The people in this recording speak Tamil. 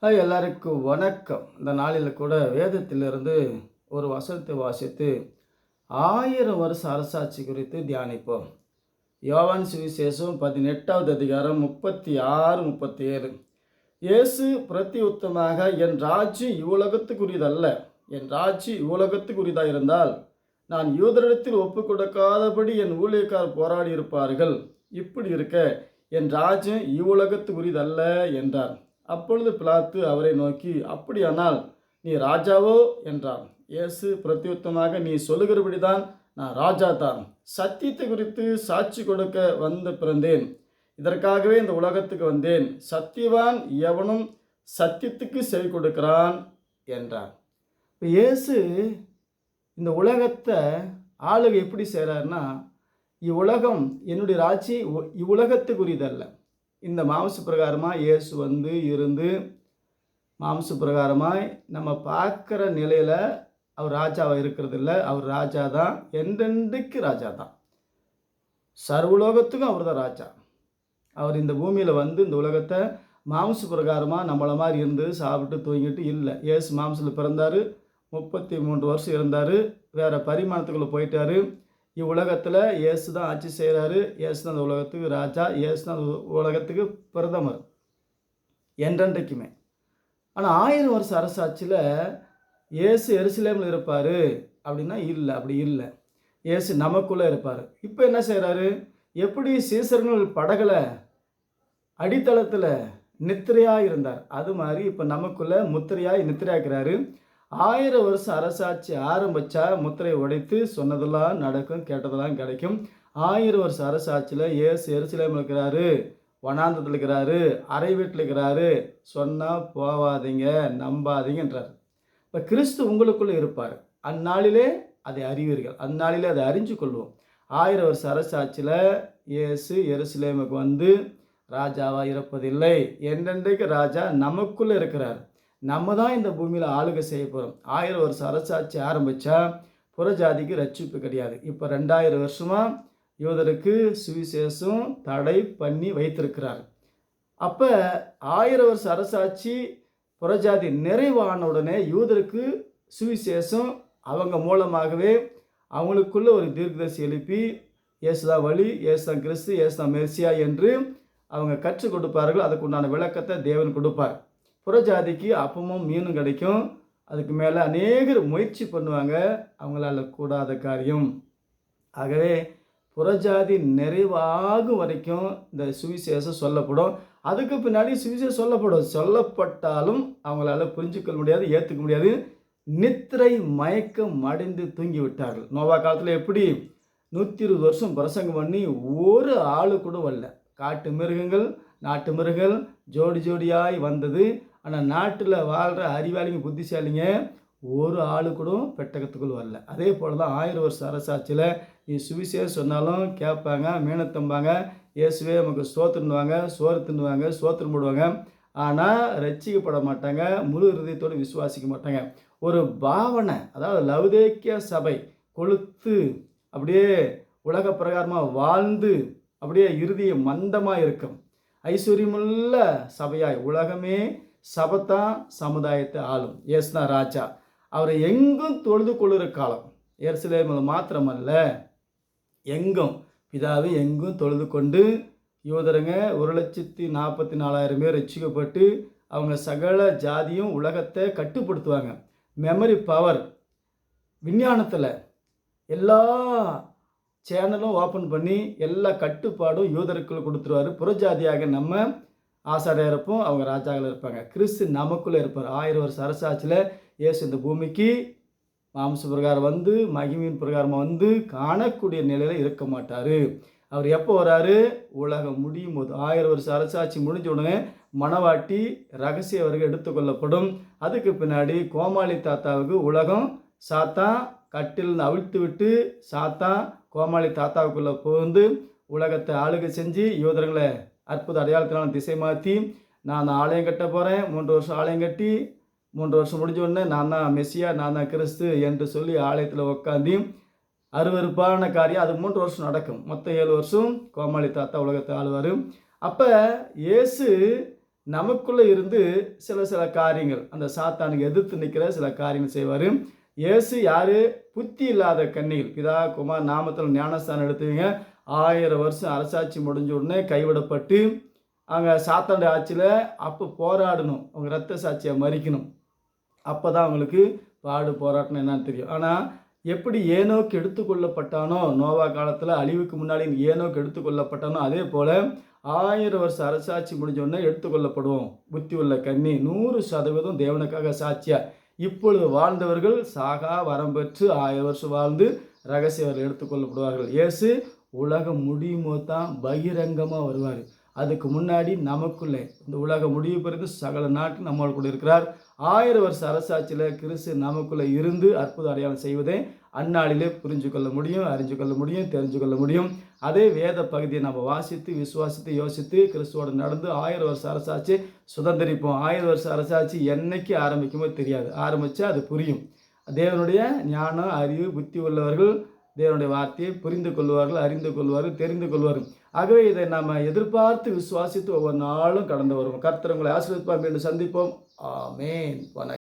எல்லாருக்கும் வணக்கம். இந்த நாளில் கூட வேதத்திலிருந்து ஒரு வசனத்தை வாசித்து 1000 வருஷ அரசாட்சி குறித்து தியானிப்போம். யோவான் சுவிசேஷம் 18வது அதிகாரம் 36, 37. இயேசு பிரதியுத்தமாக, என் ராஜ்யம் இவ்வுலகத்துக்குரியதல்ல. என் ராஜ்யம் இவ்வுலகத்துக்குரியதாக இருந்தால் நான் யூதரிடத்தில் ஒப்பு கொடுக்காதபடி என் ஊழியக்கார் போராடி இருப்பார்கள். இப்படி இருக்க என் ராஜ்யம் இவ்வுலகத்துக்குரியதல்ல என்றார். அப்பொழுது பிலாத்து அவரை நோக்கி, அப்படியானால் நீ ராஜாவோ என்றான். இயேசு பிரத்யுத்தமாக, நீ சொல்லுகிறபடிதான், நான் ராஜா தான். சத்தியத்தை குறித்து சாட்சி கொடுக்க வந்து பிறந்தேன். இதற்காகவே இந்த உலகத்துக்கு வந்தேன். சத்தியவான் எவனும் சத்தியத்துக்கு செவி கொடுக்கிறான் என்றார். இப்போ இயேசு இந்த உலகத்தை ஆளுகை எப்படி செய்கிறாருன்னா, இவ்வுலகம் என்னுடைய ராஜ்யம் இவ்வுலகத்துக்குரியதல்ல. இந்த மாம்ச பிரகாரமாக இயேசு இருந்து மாம்ச பிரகாரமாய் நம்ம பார்க்குற நிலையில் அவர் ராஜாவாக இருக்கிறது இல்லை. அவர் ராஜா தான், என்றென்றைக்கு ராஜா தான். சர்வலோகத்துக்கும் அவர் தான் ராஜா. அவர் இந்த பூமியில் இந்த உலகத்தை மாம்ச பிரகாரமாக நம்மளை மாதிரி இருந்து சாப்பிட்டு தூங்கிட்டு இல்லை. இயேசு மாம்சத்தில் பிறந்தார், 33 வருஷம் இருந்தார், வேறு பரிமாணத்துக்குள்ளே போயிட்டார். இவ்வுலகத்தில் இயேசு தான் ஆட்சி செய்கிறாரு. இயேசு தான் அந்த உலகத்துக்கு ராஜா. இயேசு தான் உலகத்துக்கு பிரதமர் என்றென்றைக்குமே. ஆனால் 1000 வருஷ அரசாட்சியில் இயேசு எருசலேமில் இருப்பார் அப்படின்னா இல்லை, அப்படி இல்லை. இயேசு நமக்குள்ளே இருப்பார். இப்போ என்ன செய்கிறாரு? எப்படி சீசர்கள் படகுல அடித்தளத்தில் நித்திரையாக இருந்தார், அது மாதிரி இப்போ நமக்குள்ளே முத்திரையாய் நித்திரையாக்கிறாரு. 1000 வருஷம் அரசாட்சி ஆரம்பித்தா முத்திரையை உடைத்து சொன்னதெல்லாம் நடக்கும், கேட்டதெல்லாம் கிடைக்கும். 1000 வருஷம் அரசாட்சியில் இயேசு எருசலேமில் இருக்கிறாரு, வனாந்தத்தில் இருக்கிறாரு, அறை வீட்டில் இருக்கிறாரு. சொன்னால் போவாதீங்க, நம்பாதீங்கன்றார். இப்போ கிறிஸ்து உங்களுக்குள்ளே இருப்பார். அந்நாளிலே அதை அறிவீர்கள், அந்நாளிலே அதை அறிஞ்சு கொள்வோம். 1000 வருஷம் அரசாட்சியில் இயேசு எருசலேமுக்கு ராஜாவாக இருப்பதில்லை. என்றென்றைக்கு ராஜா நமக்குள்ளே இருக்கிறார். நம்ம தான் இந்த பூமியில் ஆளுகை செய்ய போகிறோம். 1000 வருஷம் அரசாட்சி ஆரம்பித்தா புறஜாதிக்கு ரட்சிப்பு கிடையாது. இப்போ 2000 வருஷமாக யூதருக்கு சுவிசேஷம் தடை பண்ணி வைத்திருக்கிறார். அப்போ 1000 வருஷம் அரசாட்சி புறஜாதி நிறைவான உடனே யூதருக்கு சுவிசேஷம் அவங்க மூலமாகவே அவங்களுக்குள்ள ஒரு தீர்க்கதரிசி எழுப்பி, இயேசுதான் வழி, இயேசுதான் கிறிஸ்து, இயேசுதான் மெர்சியா என்று அவங்க கற்றுக் கொடுப்பார்கள். அதுக்கு உண்டான விளக்கத்தை தேவன் கொடுப்பார். புறஜாதிக்கு அப்பமும் மீனும் கிடைக்கும். அதுக்கு மேலே அநேகர் முயற்சி பண்ணுவாங்க, அவங்களால கூடாத காரியம். ஆகவே புறஜாதி நிறைவாகும் வரைக்கும் இந்த சுவிசேஷம் சொல்லப்படும். அதுக்கு பின்னாடி சுவிசேஷம் சொல்லப்பட்டாலும் அவங்களால புரிஞ்சுக்கொள்ள முடியாது, ஏற்றுக்க முடியாது. நித்திரை மயக்கம் அடைந்து தூங்கி விட்டார்கள். நோவா காலத்தில் எப்படி 120 வருஷம் பிரசங்கம் பண்ணி ஒரு ஆளு கூட வரல. காட்டு மிருகங்கள், நாட்டு மிருகங்கள் ஜோடி ஜோடியாய் வந்தது. ஆனால் நாட்டில் வாழ்கிற அறிவாளிங்க, புத்திசாலிங்க ஒரு ஆளு கூட பெட்டகத்துக்குள் வரல. அதே போல் தான் 1000 வருஷம் அரசாட்சியில் நீ சுவிசேஷம் சொன்னாலும் கேட்பாங்க, மீனத்தம்பாங்க, இயேசுவே நமக்கு சோத்துன்னுவாங்க, சோறு தின்னுவாங்க, சோத்திரம் போடுவாங்க. ஆனால் ரட்சிக்கப்பட மாட்டாங்க, முழு ஹிருதயத்தோடு விசுவாசிக்க மாட்டாங்க. ஒரு பாவனை, அதாவது லவுதேக்கிய சபை கொளுத்து அப்படியே உலக பிரகாரமாக வாழ்ந்து அப்படியே இறுதியம் மந்தமாக இருக்கும். ஐஸ்வர்யமுள்ள சபையாய் உலகமே சபைத்தான் சமுதாயத்தை ஆளும். இயேசுதான் ராஜா. அவரை எங்கும் தொழுது கொள்ளுற காலம். எருசலேமில் மாத்திரமல்ல, எங்கும் பிதாவை எங்கும் தொழுது கொண்டு யூதருங்க 1,44,000 பேர் ரட்சிக்கப்பட்டு அவங்க சகல ஜாதியும் உலகத்தை கட்டுப்படுத்துவாங்க. மெமரி பவர், விஞ்ஞானத்தில் எல்லா சேனலும் ஓப்பன் பண்ணி எல்லா கட்டுப்பாடும் யூதருக்குள்ள கொடுத்துருவார். புறஜாதியாக நம்ம ஆசாரியாக இருப்போம், அவங்க ராஜாக்கள் இருப்பாங்க. கிறிஸ்து நமக்குள்ளே இருப்பார். 1000 வருஷம் அரசாட்சியில் இயேசு இந்த பூமிக்கு மாம்ச பிரகாரம் மகிமையின் பிரகாரமாக காணக்கூடிய நிலையில் இருக்க மாட்டார். அவர் எப்போ வராரு? உலகம் முடியும் போது. 1000 வருஷம் அரசாட்சி முடிஞ்ச உடனே மணவாட்டி ரகசிய வருகை எடுத்துக்கொள்ளப்படும். அதுக்கு பின்னாடி கோமாளி தாத்தாவுக்கு உலகம் சாத்தான் கட்டில் அவிழ்த்து விட்டு சாத்தான் கோமாளி தாத்தாவுக்குள்ளே புகுந்து உலகத்தை ஆளுகை செஞ்சு யூதர்களை அற்புத அடையாளத்தினால திசை மாற்றி, நான் ஆலயம் கட்ட போகிறேன், 3 வருஷம் ஆலயம் கட்டி 3 வருஷம் முடிஞ்ச உடனே நான் தான் மெஸ்ஸியா, நான் தான் கிறிஸ்து என்று சொல்லி ஆலயத்தில் உட்காந்து அருவருப்பான காரியம். அது 3 வருஷம் நடக்கும். மொத்தம் 7 வருஷம் கோமாளி தாத்தா உலகத்தை ஆளுவார். அப்போ இயேசு நமக்குள்ளே இருந்து சில சில காரியங்கள் அந்த சாத்தானுக்கு எதிர்த்து நிற்கிற சில காரியங்கள் செய்வார். இயேசு யார்? புத்தி இல்லாத கன்னிகள் பிதா குமார் நாமத்தில் ஞானஸ்தானம் எடுத்துவீங்க. 1000 வருஷம் அரசாட்சி முடிஞ்ச உடனே கைவிடப்பட்டு அங்கே சாத்தானுடைய ஆட்சியில் அப்போ போராடணும். அவங்க இரத்த சாட்சியாக மறிக்கணும். அப்போ தான் அவங்களுக்கு பாடு போராட்டம் என்னன்னு தெரியும். ஆனால் எப்படி ஏனோக்கு எடுத்துக்கொள்ளப்பட்டானோ, நோவா காலத்தில் அழிவுக்கு முன்னாடி ஏனோக்கு எடுத்துக்கொள்ளப்பட்டானோ, அதே போல் 1000 வருஷம் அரசாட்சி முடிஞ்ச உடனே எடுத்துக்கொள்ளப்படுவோம். புத்தி உள்ள கன்னி 100% தேவனுக்காக சாட்சியா இப்பொழுது வாழ்ந்தவர்கள் சாகா வரம் பெற்று 1000 வருஷம் வாழ்ந்து ரகசியவர்கள் எடுத்துக்கொள்ளப்படுவார்கள். இயேசு உலகம் முடியுமோ தான் பகிரங்கமாக வருவார். அதுக்கு முன்னாடி நமக்குள்ளே இந்த உலக முடிவு பிறகு சகல நாட்டு நம்மளோட கூட இருக்கிறார். 1000 வருஷ அரசாட்சியில் கிறிஸ்து நமக்குள்ளே இருந்து அற்புத அடையாளம் செய்வதை அந்நாளிலே புரிஞ்சு கொள்ள முடியும், அறிஞ்சு கொள்ள முடியும், தெரிஞ்சு கொள்ள முடியும். அதே வேத பகுதியை நம்ம வாசித்து விசுவாசித்து யோசித்து கிறிஸ்துவோடு நடந்து 1000 வருஷ அரசாட்சி சுதந்திரிப்போம். 1000 வருஷ அரசாட்சி என்னைக்கு ஆரம்பிக்குமோ தெரியாது. ஆரம்பித்தா அது புரியும். தேவனுடைய ஞானம் அறிவு புத்தி உள்ளவர்கள் தேவனுடைய வார்த்தையை புரிந்து கொள்வார்கள், அறிந்து கொள்வார்கள், தெரிந்து கொள்வார்கள். ஆகவே இதை நாம் எதிர்பார்த்து விசுவாசித்து ஒவ்வொரு நாளும் கடந்து வருவோம். கர்த்தர் உங்களை ஆசீர்வதிப்பார். மீண்டும் சந்திப்போம். ஆமென்.